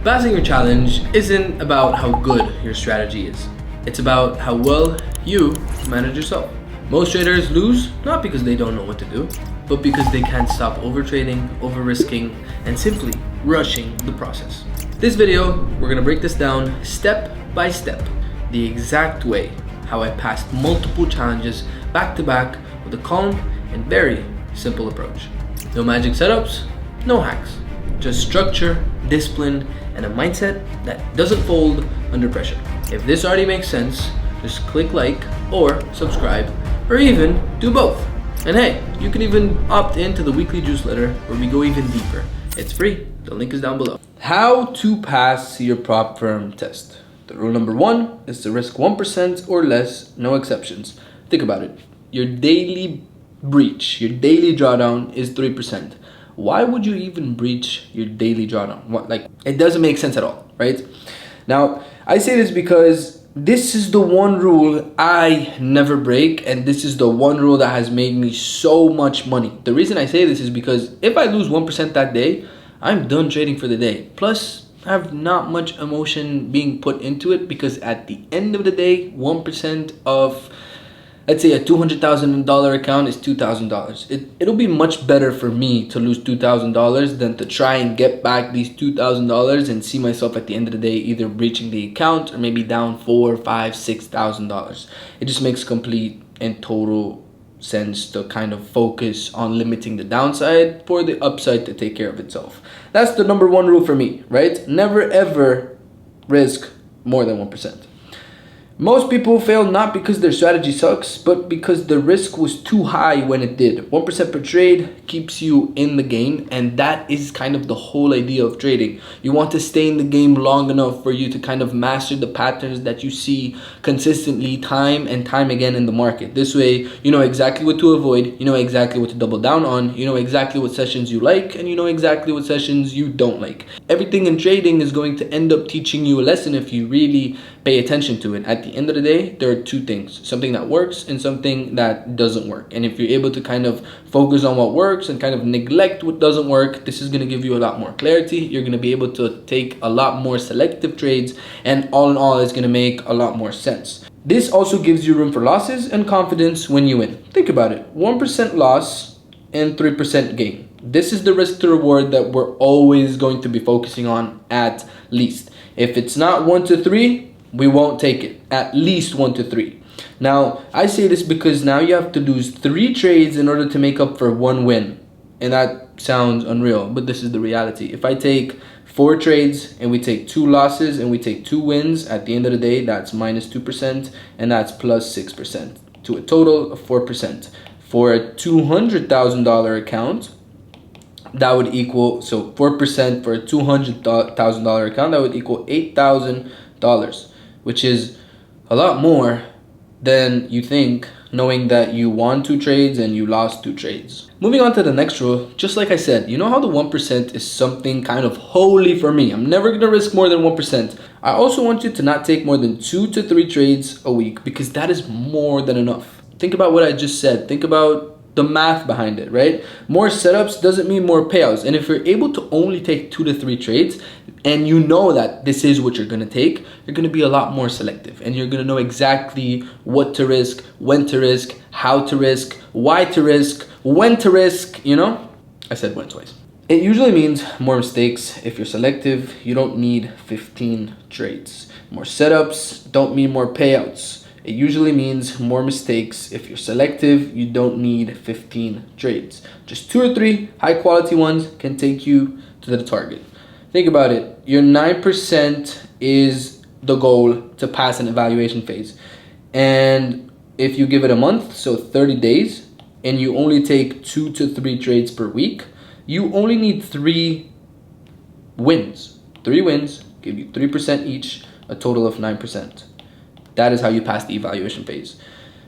Passing your challenge isn't about how good your strategy is. It's about how well you manage yourself. Most traders lose not because they don't know what to do, but because they can't stop overtrading, over-risking, and simply rushing the process. This video, we're gonna break this down step by step, the exact way how I passed multiple challenges back to back with a calm and very simple approach. No magic setups, no hacks, just structure, discipline, and a mindset that doesn't fold under pressure. If this already makes sense, just click like or subscribe, or even do both. And hey, you can even opt into the weekly newsletter where we go even deeper. It's free, the link is down below. How to pass your prop firm test. The rule number 1 is to risk 1% or less, no exceptions. Think about it. Your daily breach, your daily drawdown is 3%. Why would you even breach your daily drawdown? It doesn't make sense at all, right? Now, I say this because this is the one rule I never break, and this is the one rule that has made me so much money. The reason I say this is because if I lose 1% that day, I'm done trading for the day. Plus, I have not much emotion being put into it because at the end of the day, 1% of, let's say, a $200,000 account is $2,000. It'll be much better for me to lose $2,000 than to try and get back these $2,000 and see myself at the end of the day either breaching the account or maybe down $4,000, $5,000, $6,000. It just makes complete and total sense to kind of focus on limiting the downside for the upside to take care of itself. That's the number 1 rule for me, right? Never ever risk more than 1%. Most people fail not because their strategy sucks, but because the risk was too high when it did. 1% per trade keeps you in the game, and that is kind of the whole idea of trading. You want to stay in the game long enough for you to kind of master the patterns that you see consistently time and time again in the market. This way, you know exactly what to avoid, you know exactly what to double down on, you know exactly what sessions you like, and you know exactly what sessions you don't like. Everything in trading is going to end up teaching you a lesson if you really pay attention to it. At the end of the day, there are 2 things, something that works and something that doesn't work. And if you're able to kind of focus on what works and kind of neglect what doesn't work, this is going to give you a lot more clarity. You're going to be able to take a lot more selective trades, and all in all, it's going to make a lot more sense. This also gives you room for losses and confidence when you win. Think about it, 1% loss and 3% gain. This is the risk to reward that we're always going to be focusing on at least. If it's not 1 to 3, we won't take it. At least 1 to 3. Now, I say this because now you have to lose 3 trades in order to make up for 1 win. And that sounds unreal, but this is the reality. If I take 4 trades and we take 2 losses and we take 2 wins, at the end of the day, that's minus 2% and that's plus 6% to a total of 4%. For a $200,000 account, that would equal, so 4% for a $200,000 account, that would equal $8,000. Which is a lot more than you think, knowing that you won 2 trades and you lost 2 trades. Moving on to the next rule, just like I said, you know how the 1% is something kind of holy for me. I'm never going to risk more than 1%. I also want you to not take more than 2 to 3 trades a week because that is more than enough. Think about what I just said. Think about the math behind it, right? More setups doesn't mean more payouts. And if you're able to only take 2 to 3 trades and you know that this is what you're going to take, you're going to be a lot more selective and you're going to know exactly what to risk, when to risk, how to risk, why to risk, when to risk, you know? I said when twice. It usually means more mistakes. If you're selective, you don't need 15 trades. More setups don't mean more payouts. It usually means more mistakes. If you're selective, you don't need 15 trades. Just 2 or 3 high quality ones can take you to the target. Think about it. Your 9% is the goal to pass an evaluation phase. And if you give it a month, so 30 days, and you only take 2 to 3 trades per week, you only need 3 wins. 3 wins give you 3% each, a total of 9%. That is how you pass the evaluation phase.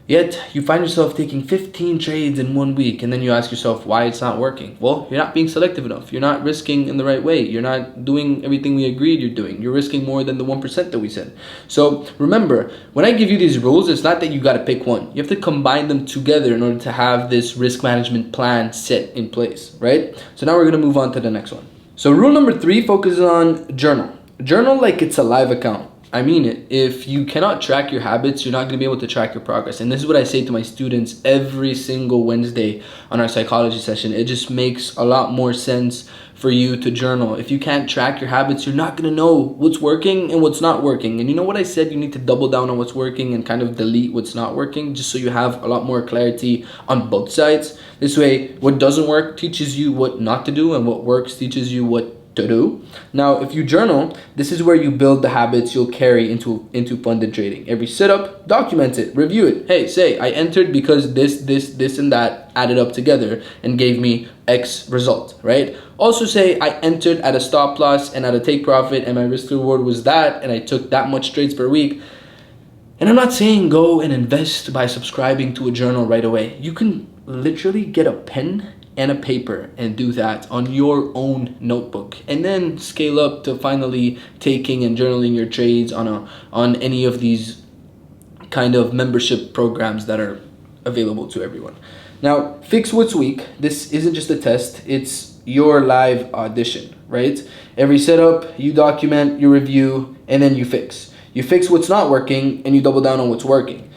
Yet, you find yourself taking 15 trades in 1 week, and then you ask yourself why it's not working. Well, you're not being selective enough. You're not risking in the right way. You're not doing everything we agreed you're doing. You're risking more than the 1% that we said. So, remember, when I give you these rules, it's not that you got to pick one. You have to combine them together in order to have this risk management plan set in place, right? So now we're going to move on to the next one. So rule number 3 focuses on journal. Journal like it's a live account. I mean it. If you cannot track your habits, you're not going to be able to track your progress. And this is what I say to my students every single Wednesday on our psychology session. It just makes a lot more sense for you to journal. If you can't track your habits, you're not going to know what's working and what's not working. And you know what I said? You need to double down on what's working and kind of delete what's not working, just so you have a lot more clarity on both sides. This way, what doesn't work teaches you what not to do, and what works teaches you what to do. Now, if you journal, this is where you build the habits you'll carry into funded trading. Every setup, document it, review it. Hey, say I entered because this and that added up together and gave me X result, right? Also say I entered at a stop loss and at a take profit, and my risk reward was that, and I took that much trades per week. And I'm not saying go and invest by subscribing to a journal right away. You can literally get a pen and a paper and do that on your own notebook, and then scale up to finally taking and journaling your trades on any of these kind of membership programs that are available to everyone. Now, fix what's weak. This isn't just a test, it's your live audition, right? Every setup, you document, you review, and then you fix. You fix what's not working and you double down on what's working.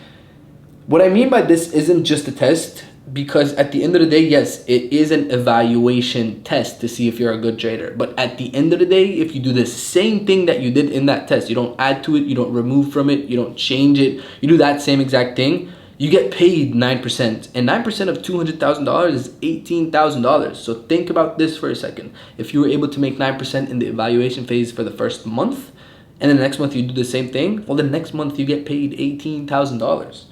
What I mean by this isn't just a test, because at the end of the day, yes, it is an evaluation test to see if you're a good trader. But at the end of the day, if you do the same thing that you did in that test, you don't add to it, you don't remove from it, you don't change it, you do that same exact thing, you get paid 9%. And 9% of $200,000 is $18,000. So think about this for a second. If you were able to make 9% in the evaluation phase for the first month, and then the next month you do the same thing, well, the next month you get paid $18,000.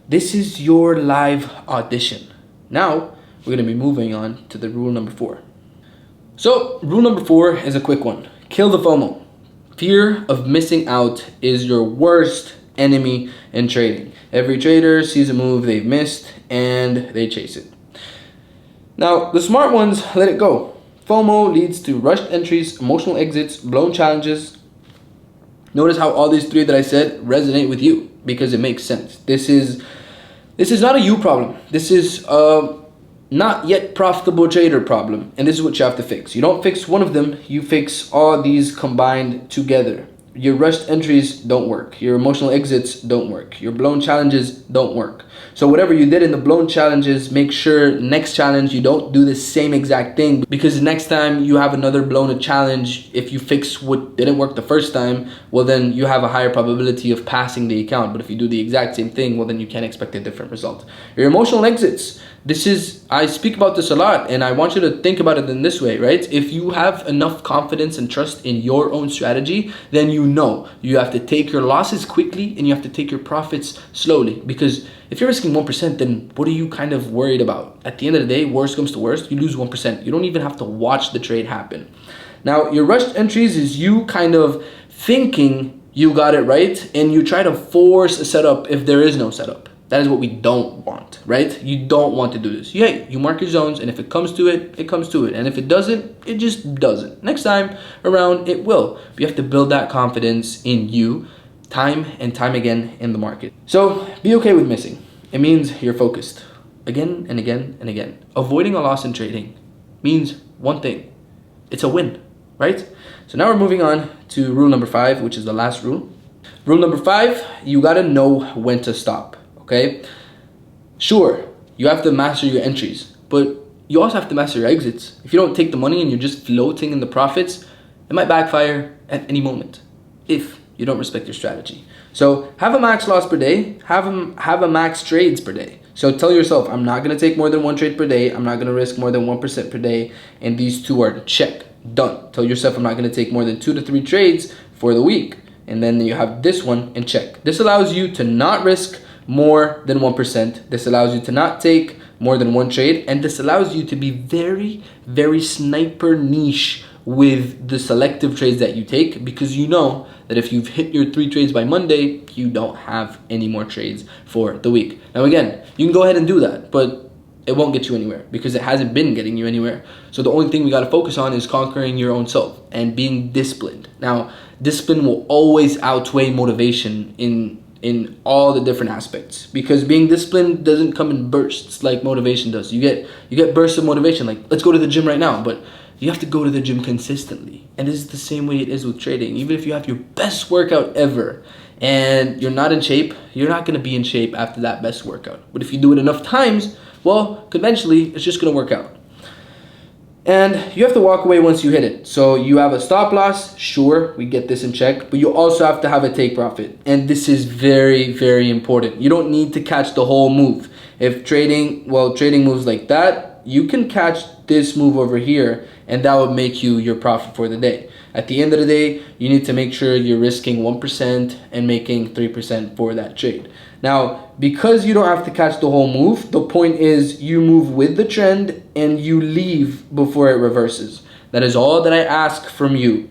This is your live audition. Now, we're going to be moving on to the rule number 4. So, rule number 4 is a quick one. Kill the FOMO. Fear of missing out is your worst enemy in trading. Every trader sees a move they've missed and they chase it. Now, the smart ones let it go. FOMO leads to rushed entries, emotional exits, blown challenges. Notice how all these 3 that I said resonate with you, because it makes sense. This is not a you problem. This is a not yet profitable trader problem, and this is what you have to fix. You don't fix one of them, you fix all these combined together. Your rushed entries don't work. Your emotional exits don't work. Your blown challenges don't work. So whatever you did in the blown challenges, make sure next challenge you don't do the same exact thing, because next time you have another blown challenge, if you fix what didn't work the first time, well then you have a higher probability of passing the account. But if you do the exact same thing, well then you can't expect a different result. Your emotional exits. I speak about this a lot, and I want you to think about it in this way, right? If you have enough confidence and trust in your own strategy, then you know you have to take your losses quickly and you have to take your profits slowly. Because if you're risking 1%, then what are you kind of worried about? At the end of the day, worst comes to worst, you lose 1%. You don't even have to watch the trade happen. Now, your rushed entries is you kind of thinking you got it right, and you try to force a setup if there is no setup. That is what we don't want, right? You don't want to do this. You mark your zones, and if it comes to it, it comes to it. And if it doesn't, it just doesn't. Next time around, it will. But you have to build that confidence in you time and time again in the market. So be okay with missing. It means you're focused again and again and again. Avoiding a loss in trading means one thing. It's a win, right? So now we're moving on to rule number 5, which is the last rule. Rule number 5, you gotta know when to stop. Okay, sure, you have to master your entries, but you also have to master your exits. If you don't take the money and you're just floating in the profits, it might backfire at any moment if you don't respect your strategy. So have a max loss per day, have a max trades per day. So tell yourself, I'm not going to take more than 1 trade per day, I'm not going to risk more than 1% per day, and these 2 are check, done. Tell yourself I'm not going to take more than 2 to 3 trades for the week, and then you have this one and check. This allows you to not risk more than 1%. This allows you to not take more than 1 trade, and this allows you to be very, very sniper niche with the selective trades that you take, because you know that if you've hit your 3 trades by Monday, you don't have any more trades for the week. Now again, you can go ahead and do that, but it won't get you anywhere because it hasn't been getting you anywhere. So the only thing we got to focus on is conquering your own self and being disciplined. Now, discipline will always outweigh motivation in all the different aspects, because being disciplined doesn't come in bursts like motivation does. You get bursts of motivation, like let's go to the gym right now, but You have to go to the gym consistently. And this is the same way it is with trading. Even if you have your best workout ever and you're not in shape, you're not going to be in shape after that best workout. But if you do it enough times, well, conventionally, it's just going to work out. And you have to walk away once you hit it. So you have a stop loss, sure, we get this in check, but you also have to have a take profit. And this is very, very important. You don't need to catch the whole move. If trading moves like that, you can catch this move over here, and that would make you your profit for the day. At the end of the day, you need to make sure you're risking 1% and making 3% for that trade. Now, because you don't have to catch the whole move, the point is you move with the trend and you leave before it reverses. That is all that I ask from you.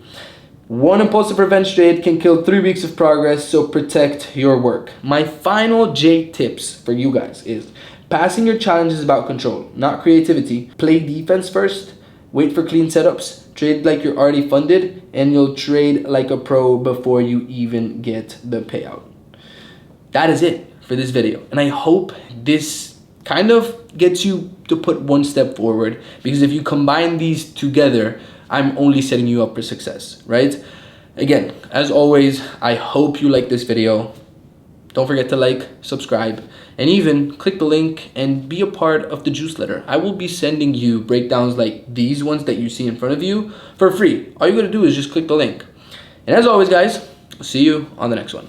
One impulsive revenge trade can kill 3 weeks of progress, so protect your work. My final J tips for you guys is passing your challenge is about control, not creativity. Play defense first, wait for clean setups, trade like you're already funded, and you'll trade like a pro before you even get the payout. That is it for this video. And I hope this kind of gets you to put one step forward, because if you combine these together, I'm only setting you up for success, right? Again, as always, I hope you like this video. Don't forget to like, subscribe, and even click the link and be a part of the Juiceletter. I will be sending you breakdowns like these ones that you see in front of you for free. All you gotta do is just click the link. And as always, guys, I'll see you on the next one.